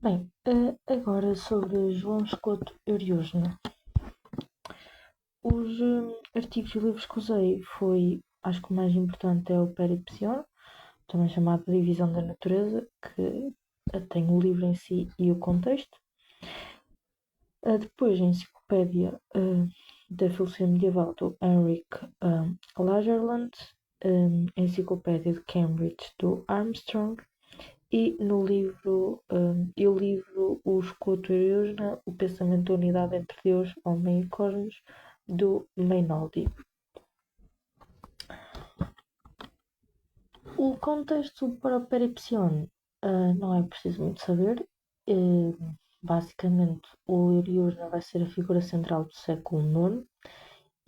Bem, agora sobre João Escoto Eriúsna. Os artigos e livros que usei acho que o mais importante é o Peripecion, também chamado Divisão da Natureza, que tem o livro em si e o contexto. Depois a Enciclopédia da Filosofia Medieval do Henrik Lagerlöf, a Enciclopédia de Cambridge do Armstrong, e o livro O Escoto Eriúsna, O Pensamento da Unidade entre Deus, Homem e Cosmos, do Mainoldi. O contexto para o Peripecion não é preciso muito saber. Basicamente, o Eriúsna vai ser a figura central do século IX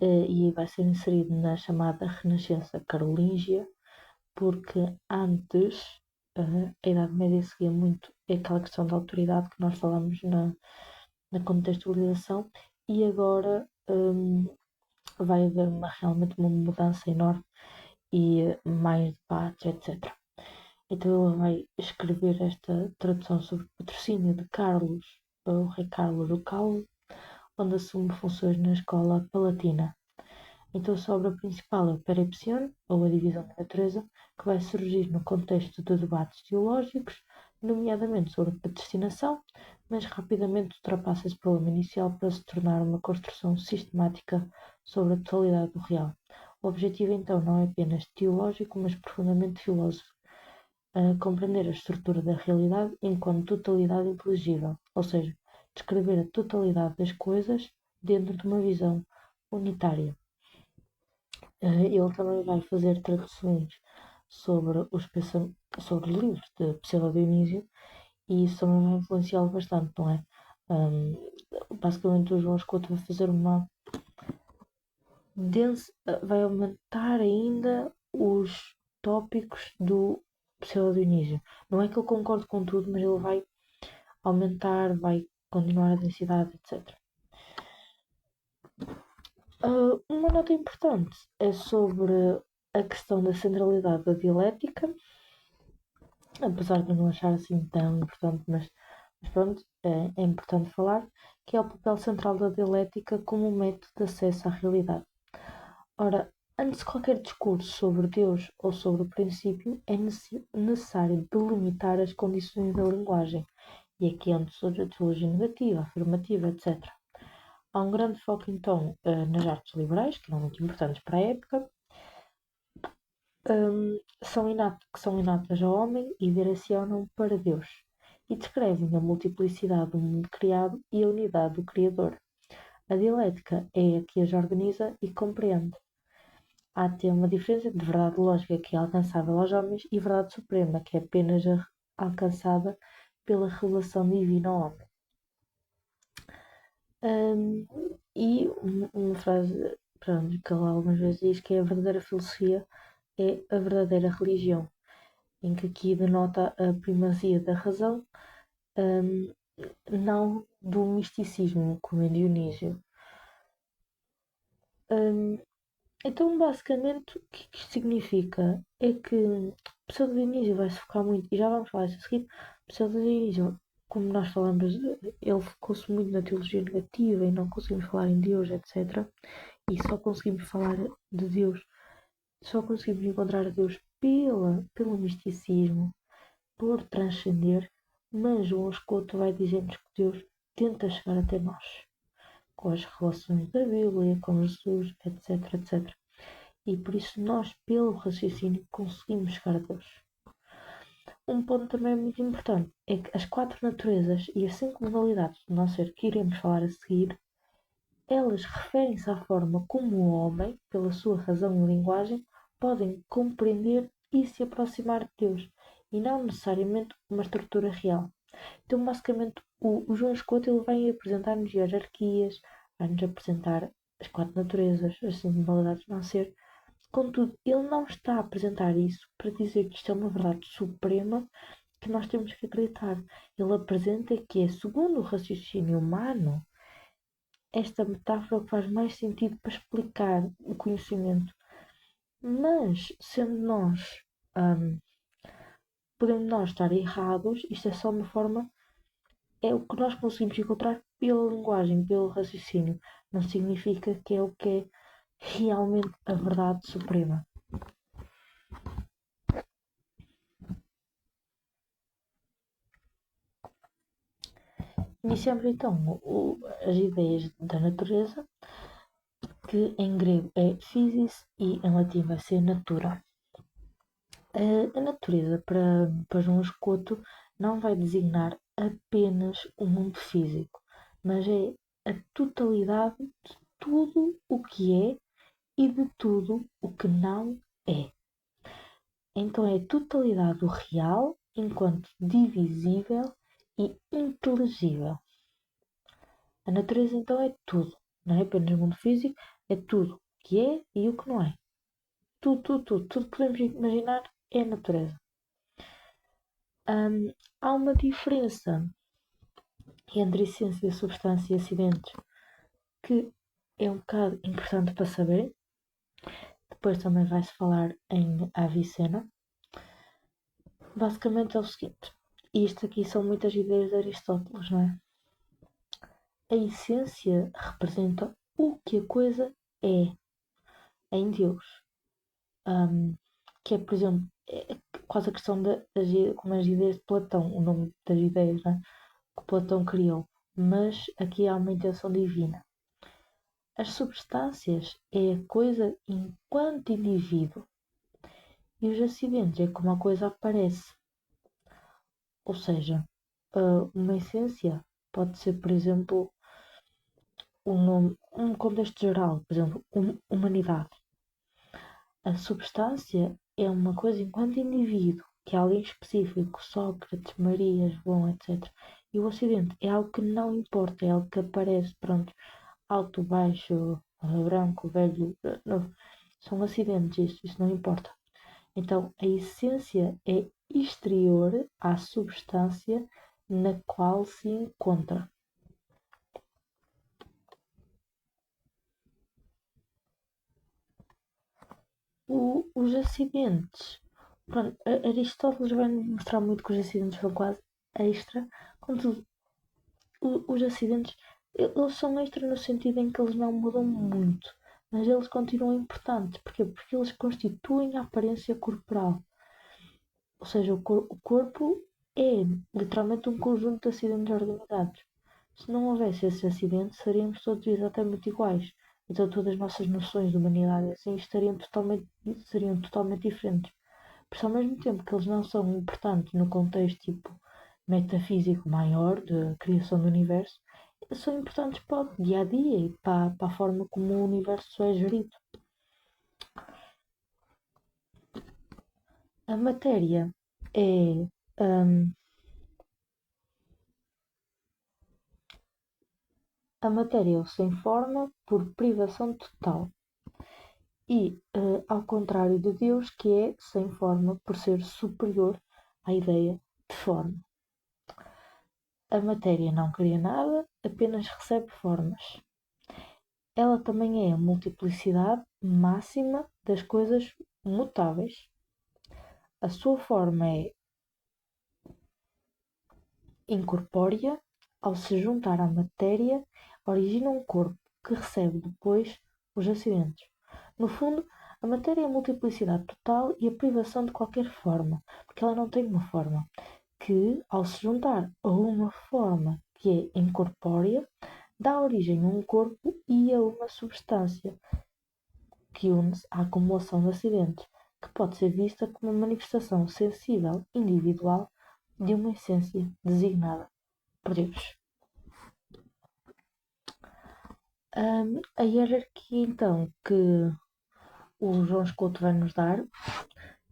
e vai ser inserido na chamada Renascença Carolíngia, porque antes a Idade Média seguia muito aquela questão da autoridade que nós falamos na contextualização, e agora vai haver realmente uma mudança enorme e mais debates, etc. Então ele vai escrever esta tradução sobre o patrocínio de Carlos, o rei Carlos o Calvo, onde assume funções na escola palatina. Então a sua obra principal é o Peripecion, ou a Divisão da Natureza, que vai surgir no contexto de debates teológicos, nomeadamente sobre a predestinação, mas rapidamente ultrapassa esse problema inicial para se tornar uma construção sistemática sobre a totalidade do real. O objetivo então não é apenas teológico, mas profundamente filosófico, compreender a estrutura da realidade enquanto totalidade inteligível, ou seja, descrever a totalidade das coisas dentro de uma visão unitária. Ele também vai fazer traduções sobre sobre livros de Pseudo-Dionísio, e isso também vai influenciá-lo bastante, não é? Basicamente, o João Escoto vai fazer vai aumentar ainda os tópicos do Pseudo-Dionísio. Não é que ele concorde com tudo, mas ele vai aumentar, vai continuar a densidade, etc. Uma nota importante é sobre a questão da centralidade da dialética, apesar de eu não achar assim tão importante, mas pronto, é importante falar, que é o papel central da dialética como método de acesso à realidade. Ora, antes de qualquer discurso sobre Deus ou sobre o princípio, é necessário delimitar as condições da linguagem, e aqui antes sobre a teologia negativa, afirmativa, etc. Há um grande foco, então, nas artes liberais, que eram muito importantes para a época, que são inatas ao homem e direcionam para Deus, e descrevem a multiplicidade do mundo criado e a unidade do Criador. A dialética é a que as organiza e compreende. Há até uma diferença entre verdade lógica, que é alcançável aos homens, e verdade suprema, que é apenas alcançada pela revelação divina ao homem. E uma frase, pronto, que ele algumas vezes diz, que é: a verdadeira filosofia é a verdadeira religião, em que aqui denota a primazia da razão, não do misticismo, como em Dionísio. Então, basicamente, o que isto significa é que Pseudo-Dionísio vai se focar muito, e já vamos falar isso a seguir. Pseudo-Dionísio, como nós falamos, ele focou-se muito na teologia negativa e não conseguimos falar em Deus, etc. E só conseguimos falar de Deus, só conseguimos encontrar a Deus pelo misticismo, por transcender, mas o Escoto vai dizer-nos que Deus tenta chegar até nós, com as relações da Bíblia, com Jesus, etc, etc. E por isso nós, pelo raciocínio, conseguimos chegar a Deus. Um ponto também muito importante é que as quatro naturezas e as cinco modalidades do nosso ser que iremos falar a seguir, elas referem-se à forma como o homem, pela sua razão e linguagem, podem compreender e se aproximar de Deus, e não necessariamente uma estrutura real. Então, basicamente, o João Escoto ele vai apresentar-nos hierarquias, vai-nos apresentar as quatro naturezas, as cinco modalidades do nosso ser. Contudo, ele não está a apresentar isso para dizer que isto é uma verdade suprema que nós temos que acreditar. Ele apresenta que é, segundo o raciocínio humano, esta metáfora que faz mais sentido para explicar o conhecimento. Mas, sendo podemos nós estar errados, isto é só uma forma é o que nós conseguimos encontrar pela linguagem, pelo raciocínio. Não significa que é o que é realmente a verdade suprema. Iniciamos então as ideias da natureza, que em grego é physis e em latim vai ser natura. A natureza para João Escoto não vai designar apenas o mundo físico, mas é a totalidade de tudo o que é e de tudo o que não é. Então é a totalidade do real enquanto divisível e inteligível. A natureza então é tudo, não é apenas o mundo físico, é tudo o que é e o que não é. Tudo que podemos imaginar é a natureza. Há uma diferença entre essência, substância e acidentes que é um bocado importante para saber. Depois também vai-se falar em Avicena. Basicamente é o seguinte, e isto aqui são muitas ideias de Aristóteles, não é? A essência representa o que a coisa é em Deus. Que é, por exemplo, quase a questão como as ideias de Platão, o nome das ideias, não é? Que Platão criou. Mas aqui há uma intenção divina. As substâncias é a coisa enquanto indivíduo e os acidentes é como a coisa aparece. Ou seja, uma essência pode ser, por exemplo, um nome, um contexto geral, por exemplo, humanidade. A substância é uma coisa enquanto indivíduo, que é alguém específico, Sócrates, Maria, João, etc. E o acidente é algo que não importa, é algo que aparece, pronto, alto, baixo, branco, velho, novo. São acidentes, isso não importa. Então, a essência é exterior à substância na qual se encontra. Os acidentes. Pronto, Aristóteles vai mostrar muito que os acidentes são quase extra. Contudo, os acidentes eles são extra no sentido em que eles não mudam muito, mas eles continuam importantes. Porquê? Porque eles constituem a aparência corporal. Ou seja, o corpo é literalmente um conjunto de acidentes organizados. Se não houvesse esses acidentes, seríamos todos exatamente iguais. Então todas as nossas noções de humanidade assim seriam totalmente diferentes. Por isso, ao mesmo tempo que eles não são importantes no contexto tipo metafísico maior de criação do universo, eles são importantes para o dia a dia e para a forma como o universo é gerido. A matéria é hum, a matéria é o sem forma por privação total. E ao contrário de Deus, que é sem forma por ser superior à ideia de forma. A matéria não cria nada, apenas recebe formas. Ela também é a multiplicidade máxima das coisas mutáveis. A sua forma é incorpórea, ao se juntar à matéria, origina um corpo que recebe depois os acidentes. No fundo, a matéria é a multiplicidade total e a privação de qualquer forma, porque ela não tem uma forma, que, ao se juntar a uma forma que é incorpórea, dá origem a um corpo e a uma substância, que une-se à acumulação de acidentes, que pode ser vista como uma manifestação sensível individual de uma essência designada por Deus. A hierarquia, então, que o João Escoto vai nos dar,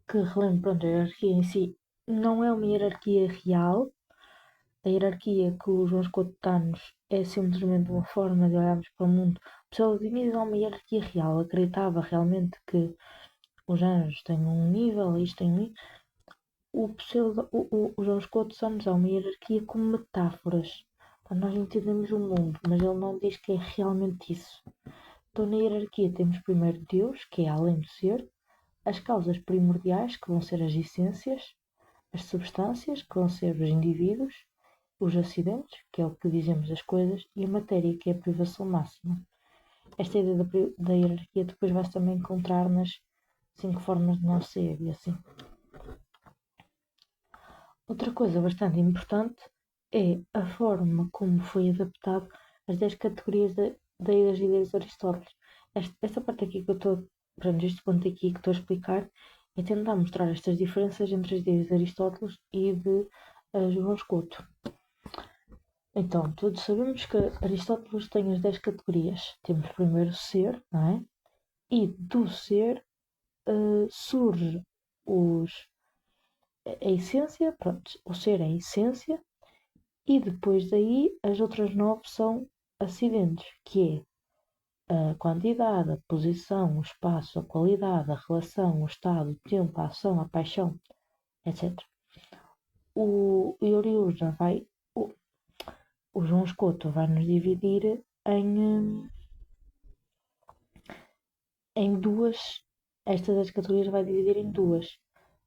que relembro, pronto, a hierarquia em si não é uma hierarquia real. A hierarquia que o João Escoto dá-nos é simplesmente uma forma de olharmos para o mundo. O pessoal de Diniz é uma hierarquia real, acreditava realmente que os anjos têm um nível, isto tem um nível. O João Escoto só nos dá uma hierarquia com metáforas. Para nós entendemos o mundo, mas ele não diz que é realmente isso. Então, na hierarquia temos primeiro Deus, que é além do ser, as causas primordiais, que vão ser as essências, as substâncias, que vão ser os indivíduos, os acidentes, que é o que dizemos das coisas, e a matéria, que é a privação máxima. Esta ideia da hierarquia depois vai-se também encontrar nas 5 formas de não ser e assim. Outra coisa bastante importante é a forma como foi adaptado as 10 categorias das ideias de Aristóteles. Esta parte aqui que eu estou, pronto, este ponto aqui que estou a explicar é tentar mostrar estas diferenças entre as ideias de Aristóteles e de João Escuto. Então, todos sabemos que Aristóteles tem as 10 categorias. Temos primeiro o ser, não é? E do ser surge a essência, pronto, o ser é a essência, e depois daí as outras 9 são acidentes, que é a quantidade, a posição, o espaço, a qualidade, a relação, o estado, o tempo, a ação, a paixão, etc. O Ioriúna o João Escoto vai nos dividir em duas, estas das categorias vai dividir em duas.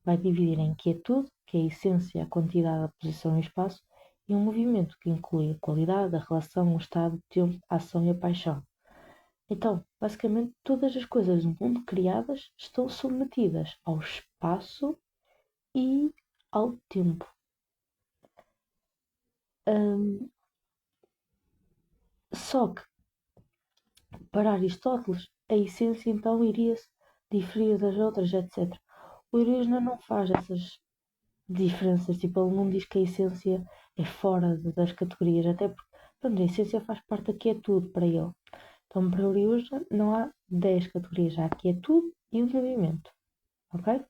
Vai dividir em quietude, que é a essência, a quantidade, a posição e o espaço, e um movimento, que inclui a qualidade, a relação, o estado, o tempo, a ação e a paixão. Então, basicamente, todas as coisas do mundo criadas estão submetidas ao espaço e ao tempo. Só que, para Aristóteles, a essência então iria-se diferir das outras, etc. O Euripides não faz essas diferenças, tipo, ele não diz que a essência é fora das categorias, até porque, pronto, a essência faz parte aqui, é tudo para ele. Então, para Euripides não há 10 categorias, há aqui é tudo e o movimento, ok?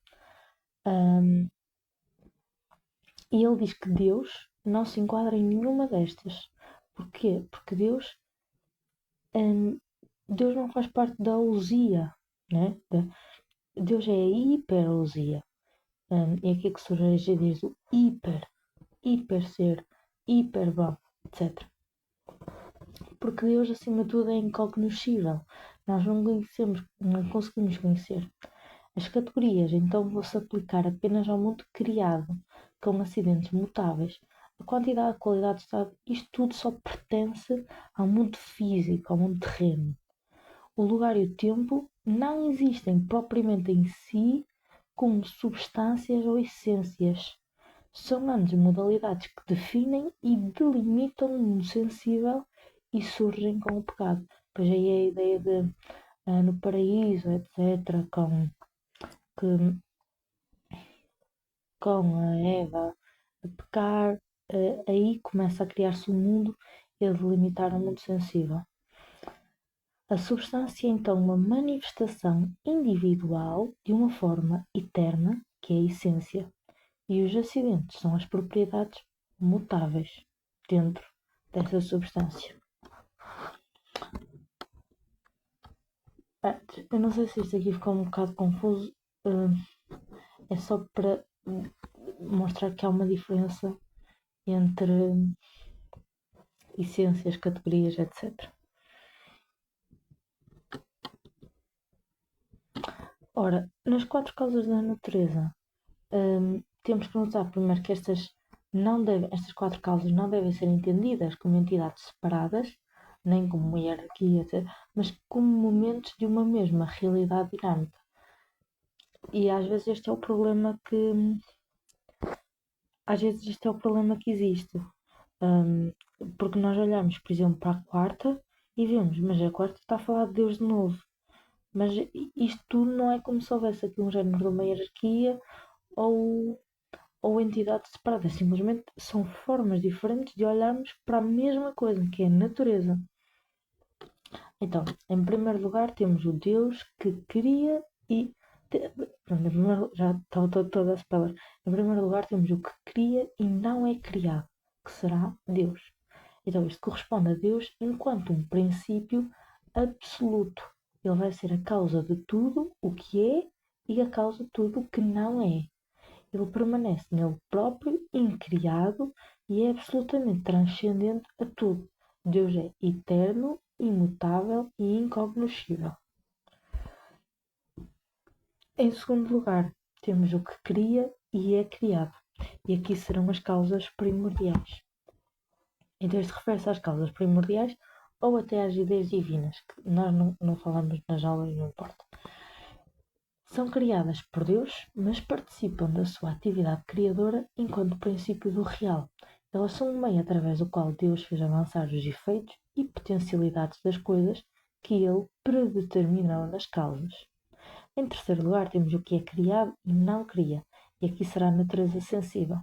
E ele diz que Deus não se enquadra em nenhuma destas. Porquê? Porque Deus não faz parte da ousia, né? Deus é a hiperousia. E aqui que surge as ideias do hiper ser, hiper bom, etc. Porque Deus, acima de tudo, é incognoscível. Nós não conhecemos, não conseguimos conhecer. As categorias, então, vão-se aplicar apenas ao mundo criado, com acidentes mutáveis. A quantidade, a qualidade, o estado, isto tudo só pertence ao mundo físico, ao mundo terreno. O lugar e o tempo não existem propriamente em si como substâncias ou essências. São antes modalidades que definem e delimitam o mundo sensível e surgem com o pecado. Pois aí é a ideia de no paraíso, etc., que, com a Eva a pecar, aí começa a criar-se um mundo e a delimitar um mundo sensível. A substância é então uma manifestação individual de uma forma eterna, que é a essência, e os acidentes são as propriedades mutáveis dentro dessa substância. Eu não sei se isto aqui ficou um bocado confuso, é só para mostrar que há uma diferença entre essências, categorias, etc. Ora, nas 4 causas da natureza, temos que notar primeiro que estas 4 causas não devem ser entendidas como entidades separadas, nem como uma hierarquia, etc., mas como momentos de uma mesma realidade dinâmica. E às vezes este é o problema que existe. Porque nós olhamos, por exemplo, para a quarta e vemos, mas a quarta está a falar de Deus de novo. Mas isto tudo não é como se houvesse aqui um género de uma hierarquia ou entidades separadas. Simplesmente são formas diferentes de olharmos para a mesma coisa, que é a natureza. Então, em primeiro lugar, temos o Deus que cria e. Pronto, já estou toda a separar. Em primeiro lugar, temos o que cria e não é criado, que será Deus. Então, isto corresponde a Deus enquanto um princípio absoluto. Ele vai ser a causa de tudo o que é e a causa de tudo o que não é. Ele permanece nele próprio, incriado e é absolutamente transcendente a tudo. Deus é eterno, imutável e incognoscível. Em segundo lugar, temos o que cria e é criado. E aqui serão as causas primordiais. Então isto refere-se às causas primordiais ou até às ideias divinas, que nós não falamos nas aulas, não importa. São criadas por Deus, mas participam da sua atividade criadora enquanto princípio do real. Elas são um meio através do qual Deus fez avançar os efeitos e potencialidades das coisas que Ele predeterminou nas causas. Em terceiro lugar, temos o que é criado e não cria, e aqui será a natureza sensível,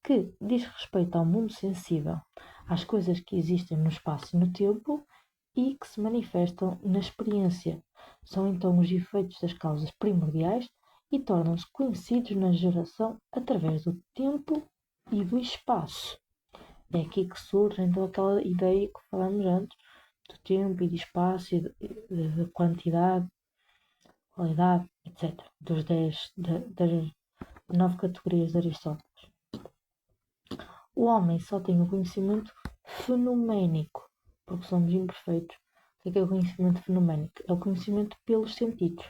que diz respeito ao mundo sensível, às coisas que existem no espaço e no tempo e que se manifestam na experiência. São então os efeitos das causas primordiais e tornam-se conhecidos na geração através do tempo e do espaço. É aqui que surge então aquela ideia que falamos antes, do tempo e do espaço e da quantidade, qualidade, etc. Das 9 categorias de Aristóteles. O homem só tem o conhecimento fenoménico, porque somos imperfeitos. O que é o conhecimento fenoménico? É o conhecimento pelos sentidos.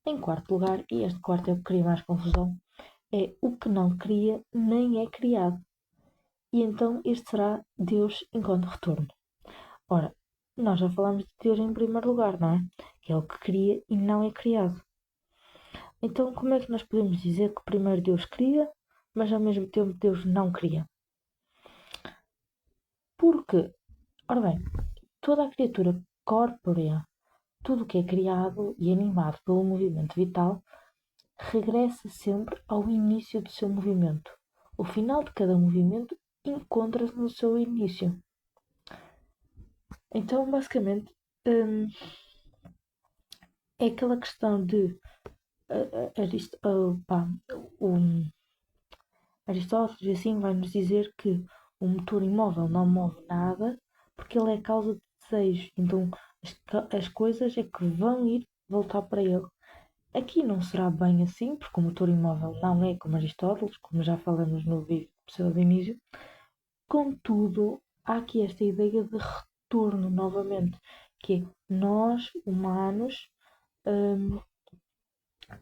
Em quarto lugar, e este quarto é o que cria mais confusão, é o que não cria nem é criado. E então este será Deus enquanto retorno. Ora, nós já falamos de Deus em primeiro lugar, não é? Que é o que cria e não é criado. Então, como é que nós podemos dizer que primeiro Deus cria, mas ao mesmo tempo Deus não cria? Porque, ora bem, toda a criatura corpórea, tudo o que é criado e animado pelo movimento vital, regressa sempre ao início do seu movimento. O final de cada movimento encontra-se no seu início. Então, basicamente, é aquela questão de Aristóteles assim vai-nos dizer que o motor imóvel não move nada porque ele é causa de desejo. Então as coisas é que vão ir voltar para ele. Aqui não será bem assim, porque o motor imóvel não é como Aristóteles, como já falamos no vídeo do início. Contudo, há aqui esta ideia de retorno novamente, que é nós, humanos,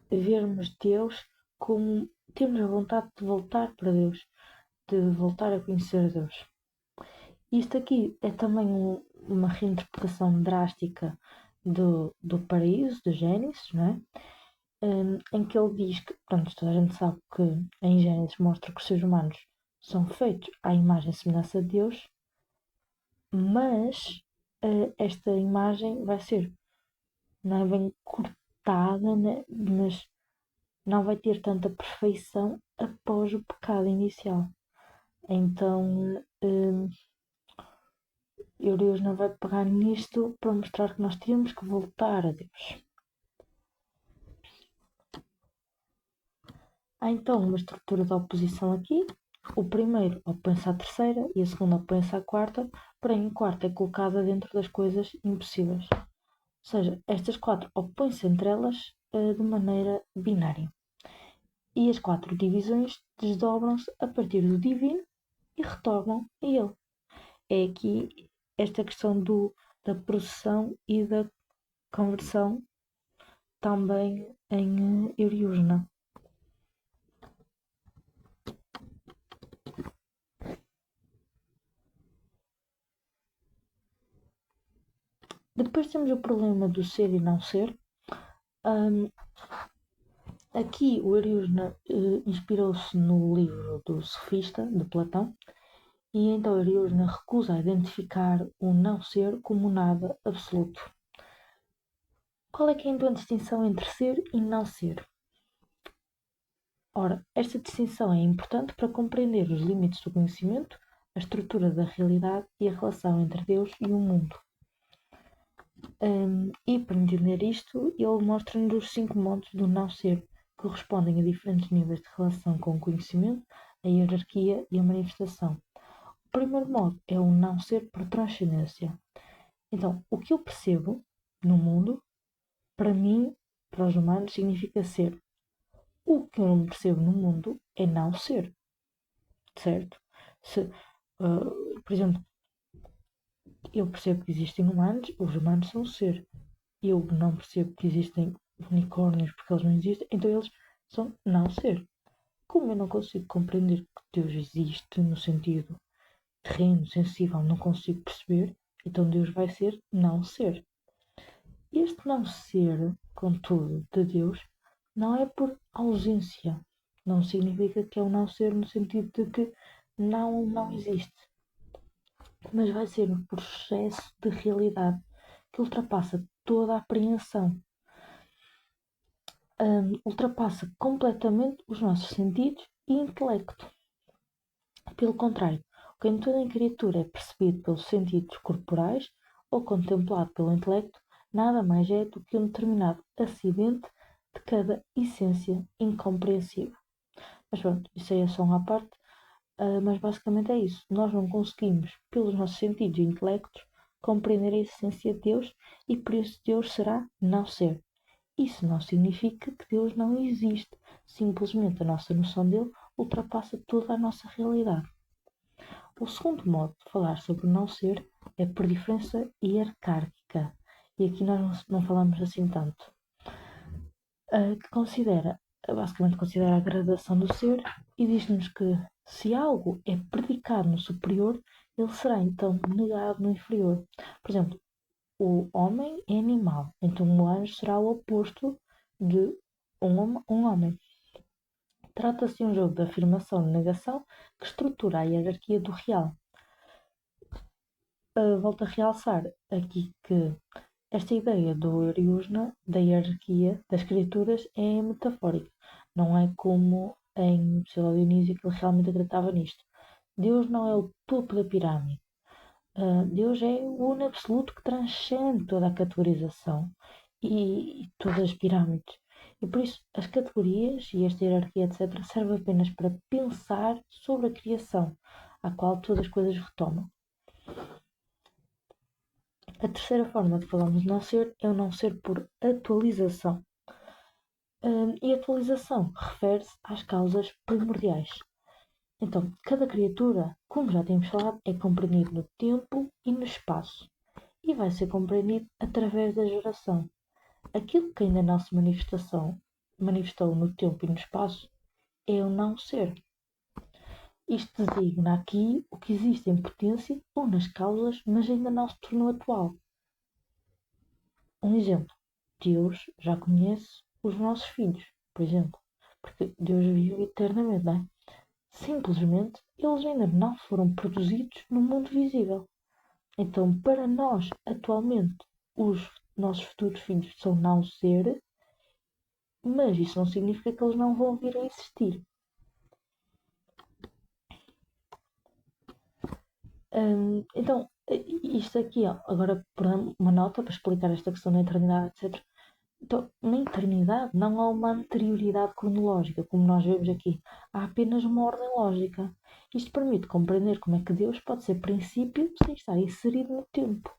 vermos Deus como temos a vontade de voltar para Deus, de voltar a conhecer Deus. Isto aqui é também uma reinterpretação drástica do paraíso, de Gênesis, não é? Em que ele diz que, pronto, toda a gente sabe que em Gênesis mostra que os seres humanos são feitos à imagem e semelhança de Deus, mas esta imagem vai ser, não é bem cortada, né? Mas não vai ter tanta perfeição após o pecado inicial. Então, Deus não vai pegar nisto para mostrar que nós temos que voltar a Deus. Há então uma estrutura de oposição aqui. O primeiro opõe-se à terceira e a segunda opõe-se à quarta, porém a quarta é colocada dentro das coisas impossíveis. Ou seja, estas quatro opõem-se entre elas de maneira binária. E as quatro divisões desdobram-se a partir do divino e retornam a ele. É aqui esta questão da processão e da conversão também em Eriúsna. Depois temos o problema do ser e não ser. Aqui o Eriúsna inspirou-se no livro do Sofista, de Platão, e então Eriúsna recusa identificar o não ser como nada absoluto. Qual é que é então a distinção entre ser e não ser? Ora, esta distinção é importante para compreender os limites do conhecimento, a estrutura da realidade e a relação entre Deus e o mundo. E para entender isto, ele mostra-nos os 5 modos do não ser, que correspondem a diferentes níveis de relação com o conhecimento, a hierarquia e a manifestação. O primeiro modo é o não ser por transcendência. Então, o que eu percebo no mundo, para mim, para os humanos, significa ser. O que eu não percebo no mundo é não ser. Certo? Por exemplo, eu percebo que existem humanos, os humanos são ser. Eu não percebo que existem unicórnios porque eles não existem, então eles são não ser. Como eu não consigo compreender que Deus existe no sentido terreno, sensível, não consigo perceber, então Deus vai ser não ser. Este não ser, contudo, de Deus, não é por ausência. Não significa que é um não ser no sentido de que não existe, mas vai ser um processo de realidade que ultrapassa toda a apreensão, ultrapassa completamente os nossos sentidos e intelecto. Pelo contrário, o que em toda a criatura é percebido pelos sentidos corporais ou contemplado pelo intelecto, nada mais é do que um determinado acidente de cada essência incompreensível. Mas pronto, isso aí é só uma parte, mas basicamente é isso. Nós não conseguimos, pelos nossos sentidos e intelectos, compreender a essência de Deus e por isso Deus será não ser. Isso não significa que Deus não existe, simplesmente a nossa noção dele ultrapassa toda a nossa realidade. O segundo modo de falar sobre o não ser é por diferença hierárquica, e aqui nós não falamos assim tanto, que basicamente considera a gradação do ser e diz-nos que se algo é predicado no superior, ele será então negado no inferior. Por exemplo, o homem é animal, então o anjo será o oposto de um homem. Trata-se de um jogo de afirmação e negação que estrutura a hierarquia do real. Volto a realçar aqui que esta ideia do Ariusna, da hierarquia das criaturas, é metafórica. Não é como em Pseudo Dionísio que ele realmente acreditava nisto. Deus não é o topo da pirâmide. Deus é o uno absoluto que transcende toda a categorização e todas as pirâmides. E por isso as categorias e esta hierarquia, etc., servem apenas para pensar sobre a criação, à qual todas as coisas retomam. A terceira forma de falarmos de não ser é o não ser por atualização. E atualização refere-se às causas primordiais. Então, cada criatura, como já temos falado, é compreendido no tempo e no espaço e vai ser compreendido através da geração. Aquilo que ainda não se manifestou no tempo e no espaço é o não ser. Isto designa aqui o que existe em potência ou nas causas, mas ainda não se tornou atual. Um exemplo, Deus já conhece os nossos filhos, por exemplo, porque Deus vive eternamente, não é? Simplesmente, eles ainda não foram produzidos no mundo visível. Então, para nós, atualmente, os nossos futuros filhos são não ser, mas isso não significa que eles não vão vir a existir. Então, isto aqui, ó, agora uma nota para explicar esta questão da eternidade, etc. Então, na eternidade não há uma anterioridade cronológica, como nós vemos aqui. Há apenas uma ordem lógica. Isto permite compreender como é que Deus pode ser princípio sem estar inserido no tempo.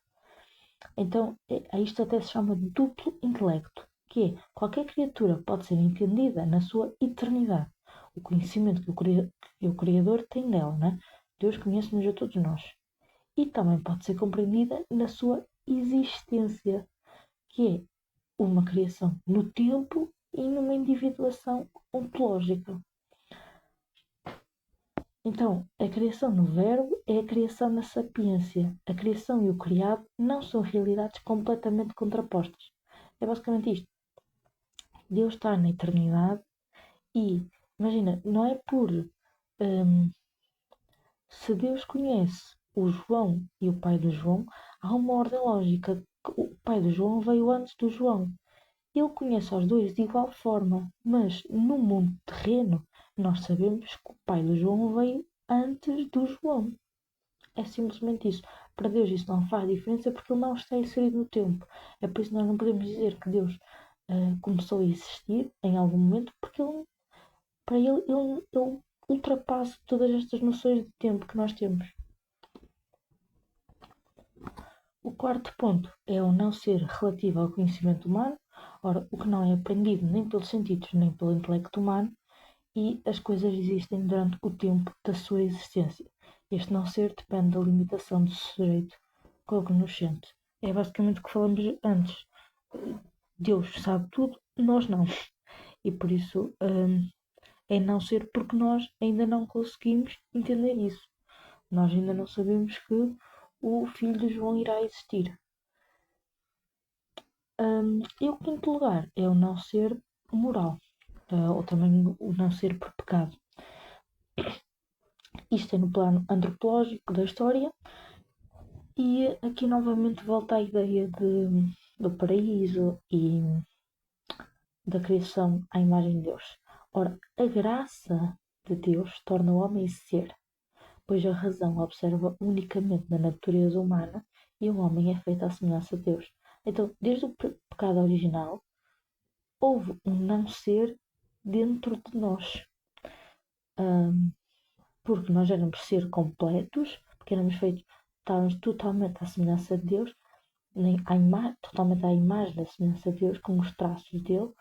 Então, a isto até se chama duplo intelecto, que é qualquer criatura pode ser entendida na sua eternidade. O conhecimento que o Criador tem dela, né? Deus conhece-nos a todos nós. E também pode ser compreendida na sua existência, que é uma criação no tempo e numa individuação ontológica. Então, a criação no verbo é a criação na sapiência. A criação e o criado não são realidades completamente contrapostas. É basicamente isto. Deus está na eternidade e, imagina, não é por se Deus conhece o João e o pai do João, há uma ordem lógica. O pai do João veio antes do João. Ele conhece os dois de igual forma, mas no mundo terreno nós sabemos que o pai do João veio antes do João. É simplesmente isso. Para Deus isso não faz diferença porque ele não está inserido no tempo. É por isso que nós não podemos dizer que Deus começou a existir em algum momento, porque para ele ultrapassa todas estas noções de tempo que nós temos. O quarto ponto é o não ser relativo ao conhecimento humano. Ora, o que não é aprendido nem pelos sentidos nem pelo intelecto humano, e as coisas existem durante o tempo da sua existência. Este não ser depende da limitação do sujeito cognoscente. É basicamente o que falamos antes. Deus sabe tudo, nós não. E por isso é não ser porque nós ainda não conseguimos entender isso. Nós ainda não sabemos que o filho de João irá existir. E o quinto lugar é o não ser moral, ou também o não ser por pecado. Isto é no plano antropológico da história, e aqui novamente volta a ideia do paraíso e da criação à imagem de Deus. Ora, a graça de Deus torna o homem ser, pois a razão observa unicamente na natureza humana e o homem é feito à semelhança de Deus. Então, desde o pecado original, houve um não ser dentro de nós. Porque nós éramos ser completos, porque éramos feitos, estávamos totalmente à semelhança de Deus, totalmente à imagem da semelhança de Deus, com os traços dele,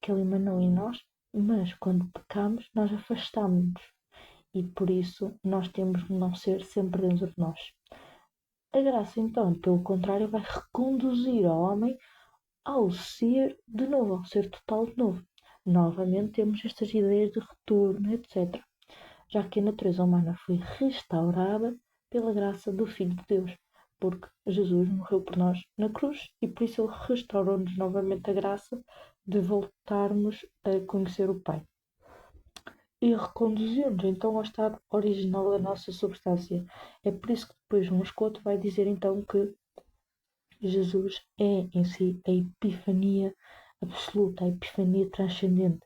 que ele emanou em nós, mas quando pecamos, nós afastamos-nos. E por isso nós temos de não ser sempre dentro de nós. A graça, então, pelo contrário, vai reconduzir o homem ao ser de novo, ao ser total de novo. Novamente temos estas ideias de retorno, etc. Já que a natureza humana foi restaurada pela graça do Filho de Deus, porque Jesus morreu por nós na cruz e por isso ele restaurou-nos novamente a graça de voltarmos a conhecer o Pai. E reconduziu-nos então ao estado original da nossa substância. É por isso que depois um escoto vai dizer então que Jesus é em si a epifania absoluta, a epifania transcendente,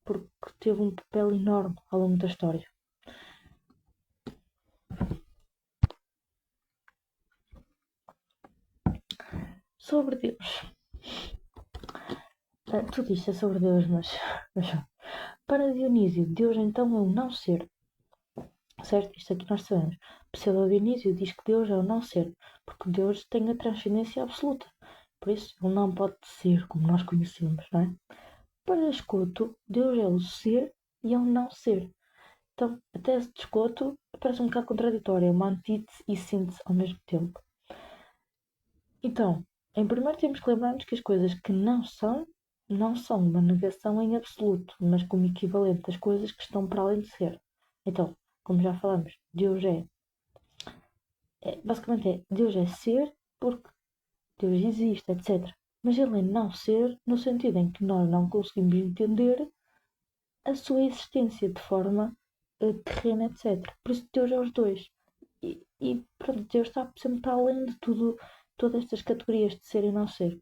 porque teve um papel enorme ao longo da história. Sobre Deus. Tudo isto é sobre Deus, mas para Dionísio, Deus então é o não ser. Certo? Isto aqui nós sabemos. Pseudo-Dionísio diz que Deus é o não ser, porque Deus tem a transcendência absoluta. Por isso, ele não pode ser como nós conhecemos, não é? Para Escoto, Deus é o ser e é o não ser. Então, a tese de Escoto parece um bocado contraditória, é uma antítese e síntese ao mesmo tempo. Então, em primeiro temos que lembrar-nos que as coisas que não são uma negação em absoluto, mas como equivalente das coisas que estão para além de ser. Então, como já falamos, Deus basicamente Deus é ser porque Deus existe, etc. Mas ele é não ser no sentido em que nós não conseguimos entender a sua existência de forma terrena, etc. Por isso Deus é os dois. E pronto, Deus está sempre para além de tudo, todas estas categorias de ser e não ser.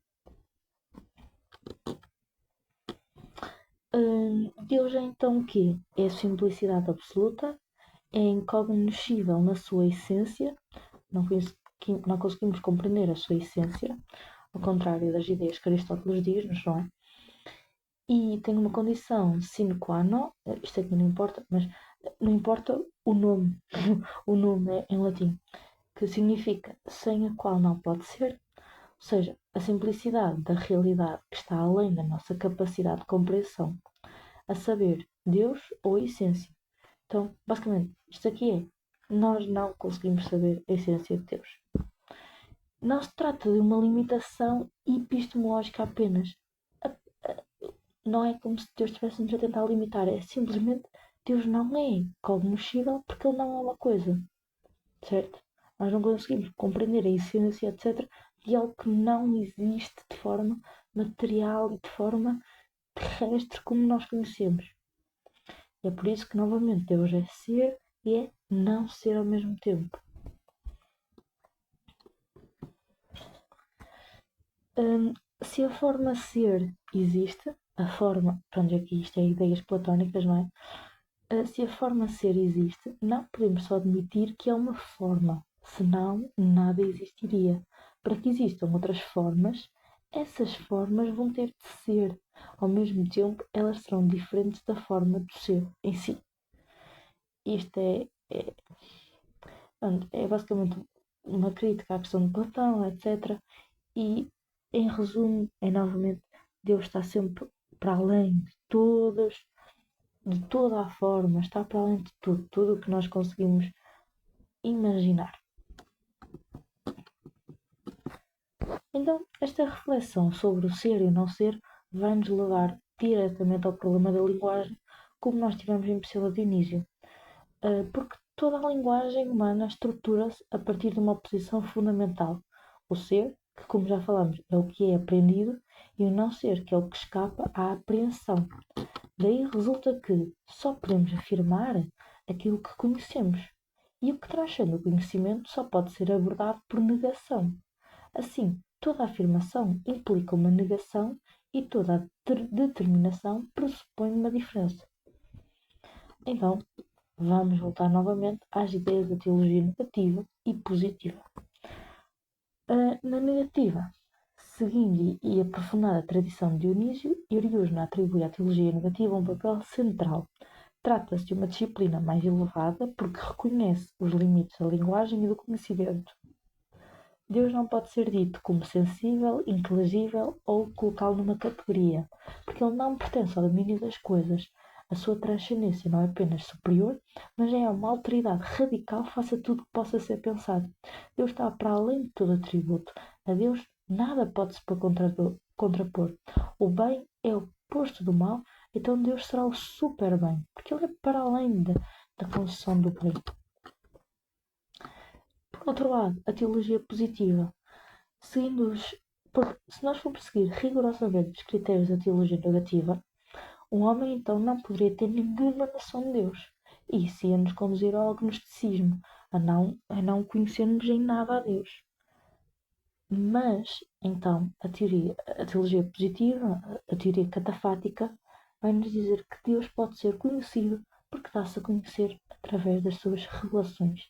Deus é então o quê? É a simplicidade absoluta, é incognoscível na sua essência, não conseguimos compreender a sua essência, ao contrário das ideias que Aristóteles diz, não é? E tem uma condição sine qua non, isto aqui não importa, mas não importa o nome, o nome é em latim, que significa sem a qual não pode ser, ou seja, a simplicidade da realidade que está além da nossa capacidade de compreensão, a saber, Deus ou a essência. Então, basicamente, isto aqui é, nós não conseguimos saber a essência de Deus. Não se trata de uma limitação epistemológica apenas. Não é como se Deus estivesse-nos a tentar limitar, é simplesmente Deus não é cognoscível porque Ele não é uma coisa, certo? Nós não conseguimos compreender a essência, etc., de algo que não existe de forma material e de forma terrestre como nós conhecemos. É por isso que, novamente, Deus é ser e é não ser ao mesmo tempo. Se a forma ser existe, a forma, pronto, aqui isto é ideias platónicas, não é? Se a forma ser existe, não podemos só admitir que é uma forma, senão nada existiria. Para que existam outras formas, essas formas vão ter de ser. Ao mesmo tempo, elas serão diferentes da forma do ser em si. Isto é basicamente uma crítica à questão de Platão, etc. E, em resumo, é novamente, Deus está sempre para além de toda a forma, está para além de tudo o que nós conseguimos imaginar. Então, esta reflexão sobre o ser e o não ser vai nos levar diretamente ao problema da linguagem, como nós tivemos em Pseudo Dionísio. Porque Toda a linguagem humana estrutura-se a partir de uma posição fundamental: o ser, que, como já falamos, é o que é aprendido, e o não ser, que é o que escapa à apreensão. Daí resulta que só podemos afirmar aquilo que conhecemos, e o que transcende o conhecimento só pode ser abordado por negação. Assim, toda afirmação implica uma negação e toda a determinação pressupõe uma diferença. Então, vamos voltar novamente às ideias da teologia negativa e positiva. Na negativa, seguindo e aprofundando a tradição de Dionísio, Eriúsno atribui à teologia negativa um papel central. Trata-se de uma disciplina mais elevada porque reconhece os limites da linguagem e do conhecimento. Deus não pode ser dito como sensível, inteligível ou colocá-lo numa categoria, porque ele não pertence ao domínio das coisas. A sua transcendência não é apenas superior, mas é uma autoridade radical face a tudo que possa ser pensado. Deus está para além de todo atributo. A Deus nada pode se contrapor. O bem é o oposto do mal, então Deus será o super bem, porque ele é para além da concessão do bem. Por outro lado, a teologia positiva, se nós formos seguir rigorosamente os critérios da teologia negativa, o homem então não poderia ter nenhuma noção de Deus. E isso ia nos conduzir ao agnosticismo, a não conhecermos em nada a Deus. Mas, então, a teologia positiva, a teoria catafática, vai-nos dizer que Deus pode ser conhecido porque dá-se a conhecer através das suas revelações,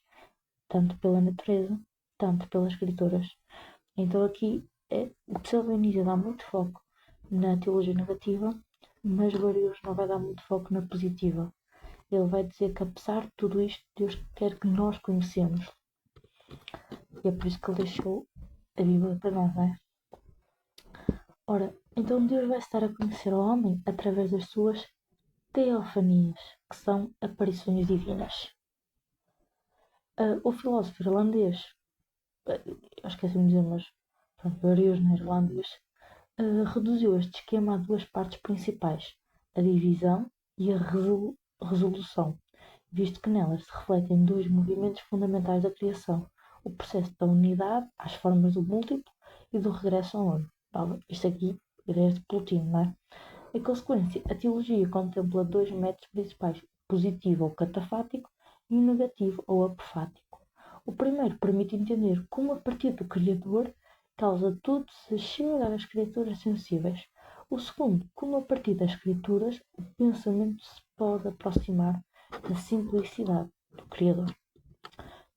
tanto pela natureza, tanto pelas escrituras. Então aqui o Pseudo-Dionísio dá muito foco na teologia negativa, mas o Arius não vai dar muito foco na positiva. Ele vai dizer que apesar de tudo isto, Deus quer que nós conhecemos. E é por isso que ele deixou a Bíblia para nós, não é? Ora, então Deus vai estar a conhecer o homem através das suas teofanias, que são aparições divinas. O filósofo irlandês, eu esqueci-me de dizer, mas pronto, o Arius irlandês, reduziu este esquema a duas partes principais: a divisão e a resolução, visto que nelas se refletem dois movimentos fundamentais da criação: o processo da unidade às formas do múltiplo e do regresso ao uno. Isto aqui, ideias de Plotino, não é? Em consequência, a teologia contempla dois métodos principais: o positivo ou catafático e o negativo ou apofático. O primeiro permite entender como, a partir do Criador, causa tudo se chega às criaturas sensíveis. O segundo, como, a partir das Escrituras, o pensamento se pode aproximar da simplicidade do Criador.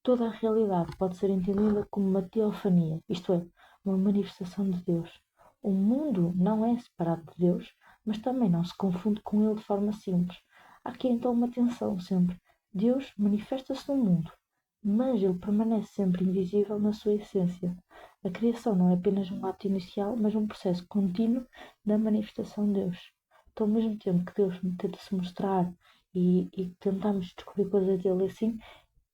Toda a realidade pode ser entendida como uma teofania, isto é, uma manifestação de Deus. O mundo não é separado de Deus, mas também não se confunde com ele de forma simples. Há aqui então uma tensão sempre. Deus manifesta-se no mundo, mas ele permanece sempre invisível na sua essência. A criação não é apenas um ato inicial, mas um processo contínuo da manifestação de Deus. Então, ao mesmo tempo que Deus tenta se mostrar e tentamos descobrir coisas dele assim,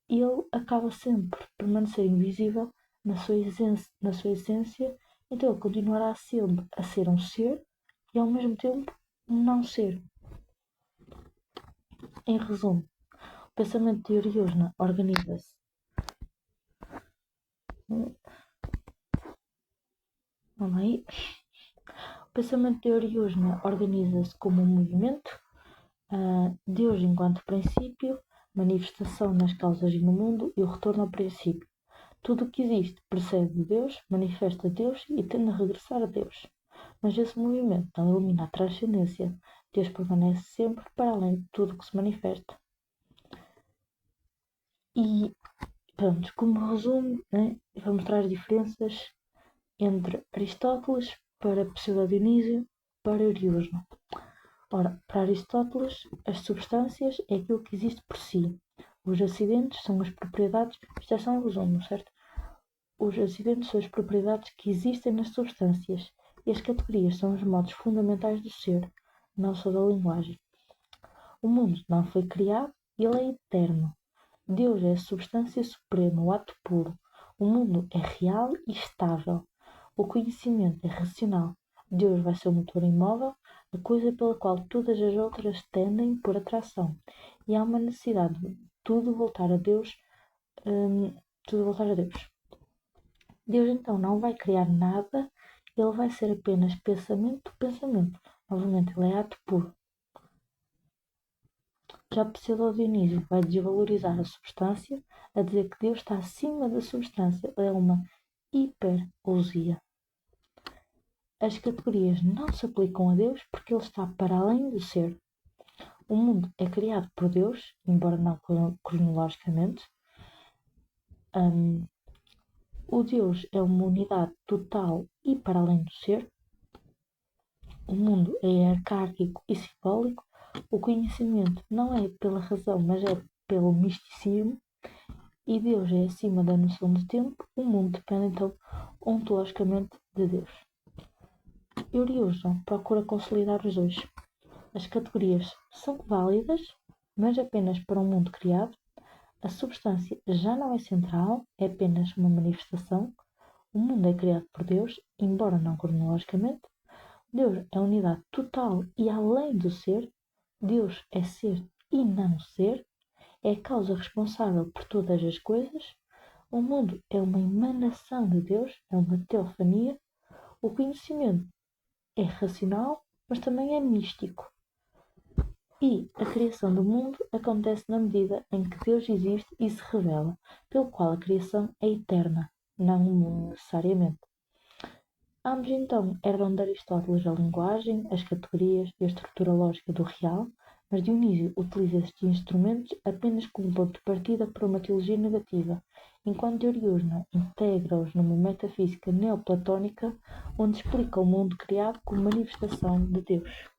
ele acaba sempre por permanecer invisível na sua essência, então ele continuará sempre a ser um ser e ao mesmo tempo um não ser. Em resumo, o pensamento de Ariúsna organiza-se. Vamos aí. O pensamento de Ariúsna organiza-se como um movimento, Deus enquanto princípio, manifestação nas causas e no mundo e o retorno ao princípio. Tudo o que existe precede de Deus, manifesta Deus e tende a regressar a Deus. Mas esse movimento não elimina a transcendência. Deus permanece sempre para além de tudo o que se manifesta. E, pronto, como resumo, né, vou mostrar as diferenças entre Aristóteles para Pseudo-Dionísio para Ariúsno. Ora, para Aristóteles, as substâncias é aquilo que existe por si. Os acidentes são as propriedades, isto é só um resumo, certo? Os acidentes são as propriedades que existem nas substâncias, e as categorias são os modos fundamentais do ser, não só da linguagem. O mundo não foi criado, ele é eterno. Deus é a substância suprema, o ato puro. O mundo é real e estável. O conhecimento é racional. Deus vai ser o motor imóvel, a coisa pela qual todas as outras tendem por atração. E há uma necessidade tudo voltar a Deus, tudo voltar a Deus. Deus então não vai criar nada, ele vai ser apenas pensamento do pensamento. Novamente, ele é ato puro. Já Pseudo-Dionísio vai desvalorizar a substância, a dizer que Deus está acima da substância. É uma hiperousia. As categorias não se aplicam a Deus porque ele está para além do ser. O mundo é criado por Deus, embora não cronologicamente. O Deus é uma unidade total e para além do ser. O mundo é arcaico e simbólico. O conhecimento não é pela razão, mas é pelo misticismo. E Deus é acima da noção de tempo. O mundo depende, então, ontologicamente de Deus. Euriusson procura consolidar os dois. As categorias são válidas, mas apenas para um mundo criado. A substância já não é central, é apenas uma manifestação. O mundo é criado por Deus, embora não cronologicamente. Deus é unidade total e além do ser. Deus é ser e não ser. É a causa responsável por todas as coisas. O mundo é uma emanação de Deus, é uma teofania. O conhecimento é racional, mas também é místico. E a criação do mundo acontece na medida em que Deus existe e se revela, pelo qual a criação é eterna, não necessariamente. Ambos então herdam de Aristóteles a linguagem, as categorias e a estrutura lógica do real, mas Dionísio utiliza estes instrumentos apenas como ponto de partida para uma teologia negativa, enquanto Oriúna integra-os numa metafísica neoplatónica onde explica o mundo criado como manifestação de Deus.